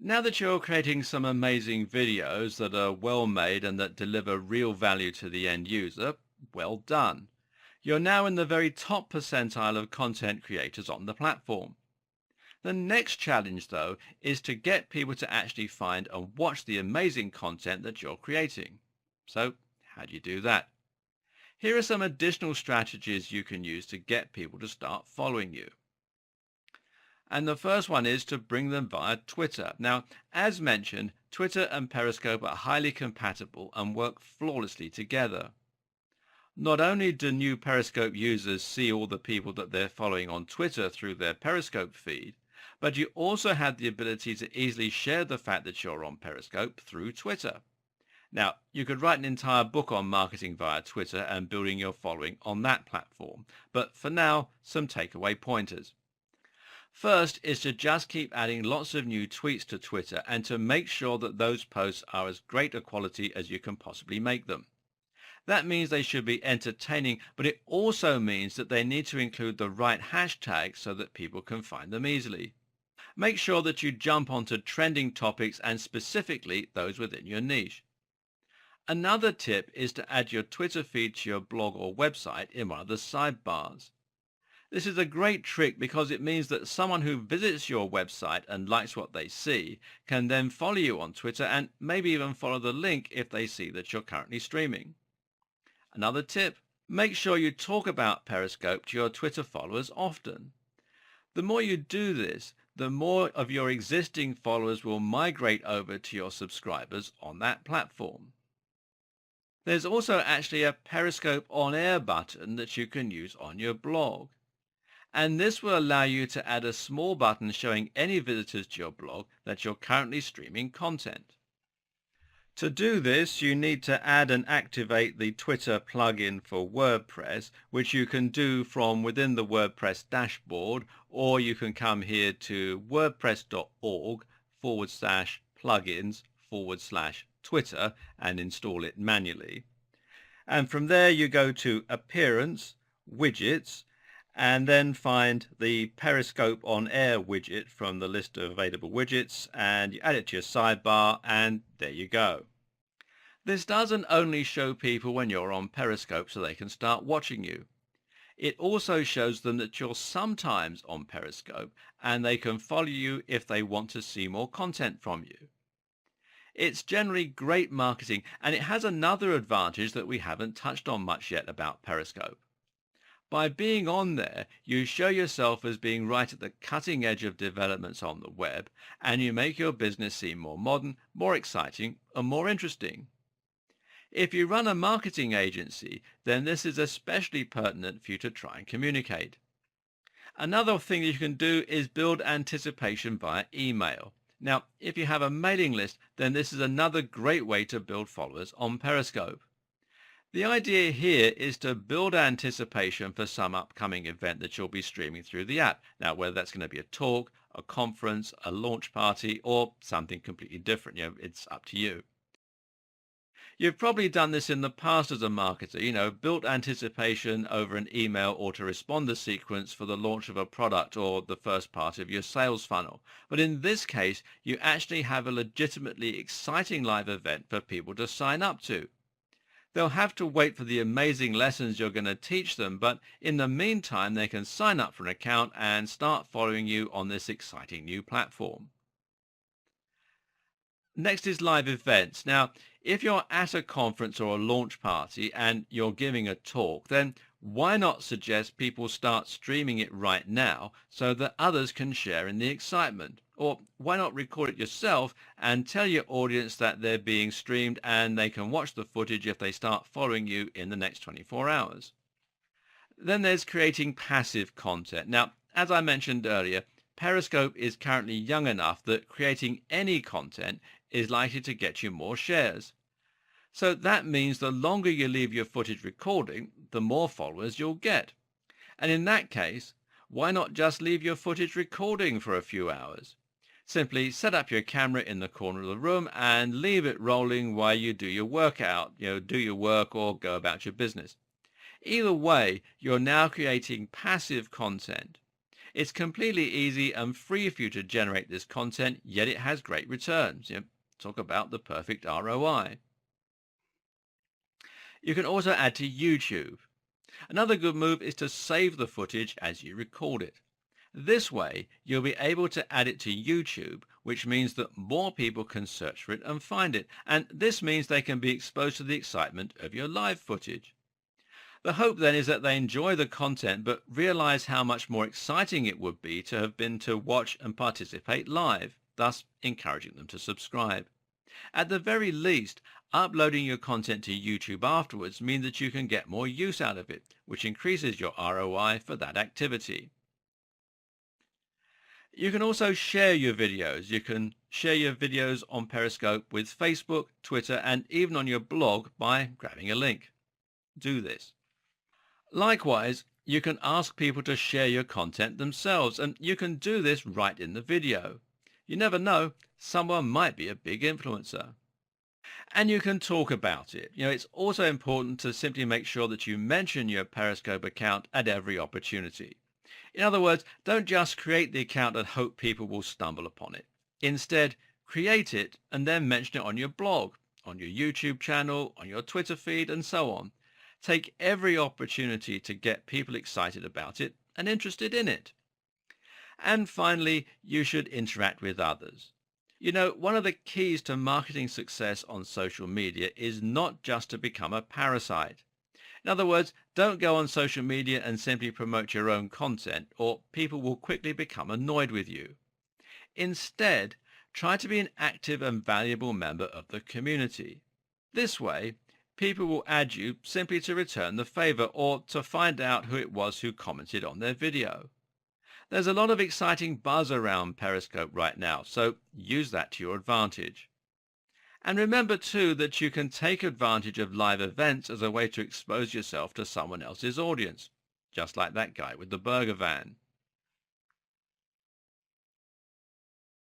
Now that you're creating some amazing videos that are well made and that deliver real value to the end user, well done. You're now in the very top percentile of content creators on the platform. The next challenge, though, is to get people to actually find and watch the amazing content that you're creating. So, how do you do that? Here are some additional strategies you can use to get people to start following you. And the first one is to bring them via Twitter. Now, as mentioned, Twitter and Periscope are highly compatible and work flawlessly together. Not only do new Periscope users see all the people that they're following on Twitter through their Periscope feed, but you also have the ability to easily share the fact that you're on Periscope through Twitter. Now, you could write an entire book on marketing via Twitter and building your following on that platform, but for now, some takeaway pointers. First is to just keep adding lots of new tweets to Twitter and to make sure that those posts are as great a quality as you can possibly make them. That means they should be entertaining, but it also means that they need to include the right hashtags so that people can find them easily. Make sure that you jump onto trending topics and specifically those within your niche. Another tip is to add your Twitter feed to your blog or website in one of the sidebars. This is a great trick because it means that someone who visits your website and likes what they see can then follow you on Twitter and maybe even follow the link if they see that you're currently streaming. Another tip, make sure you talk about Periscope to your Twitter followers often. The more you do this, the more of your existing followers will migrate over to your subscribers on that platform. There's also actually a Periscope on air button that you can use on your blog. And this will allow you to add a small button showing any visitors to your blog that you're currently streaming content. To do this, you need to add and activate the Twitter plugin for WordPress, which you can do from within the WordPress dashboard, or you can come here to wordpress.org/plugins/Twitter and install it manually. And from there you go to Appearance, Widgets, and then find the Periscope on Air widget from the list of available widgets, and you add it to your sidebar, and there you go. This doesn't only show people when you're on Periscope so they can start watching you. It also shows them that you're sometimes on Periscope and they can follow you if they want to see more content from you. It's generally great marketing, and it has another advantage that we haven't touched on much yet about Periscope. By being on there, you show yourself as being right at the cutting edge of developments on the web, and you make your business seem more modern, more exciting, and more interesting. If you run a marketing agency, then this is especially pertinent for you to try and communicate. Another thing that you can do is build anticipation via email. Now, if you have a mailing list, then this is another great way to build followers on Periscope. The idea here is to build anticipation for some upcoming event that you'll be streaming through the app. Now, whether that's going to be a talk, a conference, a launch party, or something completely different, it's up to you. You've probably done this in the past as a marketer, built anticipation over an email autoresponder sequence for the launch of a product or the first part of your sales funnel. But in this case, you actually have a legitimately exciting live event for people to sign up to. They'll have to wait for the amazing lessons you're going to teach them, but in the meantime, they can sign up for an account and start following you on this exciting new platform. Next is live events. Now, if you're at a conference or a launch party and you're giving a talk, then why not suggest people start streaming it right now so that others can share in the excitement? Or why not record it yourself and tell your audience that they're being streamed and they can watch the footage if they start following you in the next 24 hours? Then there's creating passive content. Now, as I mentioned earlier, Periscope is currently young enough that creating any content is likely to get you more shares. So that means the longer you leave your footage recording, the more followers you'll get. And in that case, why not just leave your footage recording for a few hours? Simply set up your camera in the corner of the room and leave it rolling while you do your workout, do your work or go about your business. Either way, you're now creating passive content. It's completely easy and free for you to generate this content, yet it has great returns. Talk about the perfect ROI. You can also add to YouTube. Another good move is to save the footage as you record it. This way, you'll be able to add it to YouTube, which means that more people can search for it and find it. And this means they can be exposed to the excitement of your live footage. The hope then is that they enjoy the content but realize how much more exciting it would be to have been to watch and participate live, thus encouraging them to subscribe. At the very least, uploading your content to YouTube afterwards means that you can get more use out of it, which increases your ROI for that activity. You can also share your videos. You can share your videos on Periscope with Facebook, Twitter, and even on your blog by grabbing a link. Do this. Likewise, you can ask people to share your content themselves, and you can do this right in the video. You never know, someone might be a big influencer. And you can talk about it. It's also important to simply make sure that you mention your Periscope account at every opportunity. In other words, don't just create the account and hope people will stumble upon it. Instead, create it and then mention it on your blog, on your YouTube channel, on your Twitter feed, and so on. Take every opportunity to get people excited about it and interested in it. And finally, you should interact with others. One of the keys to marketing success on social media is not just to become a parasite. In other words, don't go on social media and simply promote your own content, or people will quickly become annoyed with you. Instead, try to be an active and valuable member of the community. This way, people will add you simply to return the favor or to find out who it was who commented on their video. There's a lot of exciting buzz around Periscope right now, so use that to your advantage. And remember too that you can take advantage of live events as a way to expose yourself to someone else's audience, just like that guy with the burger van.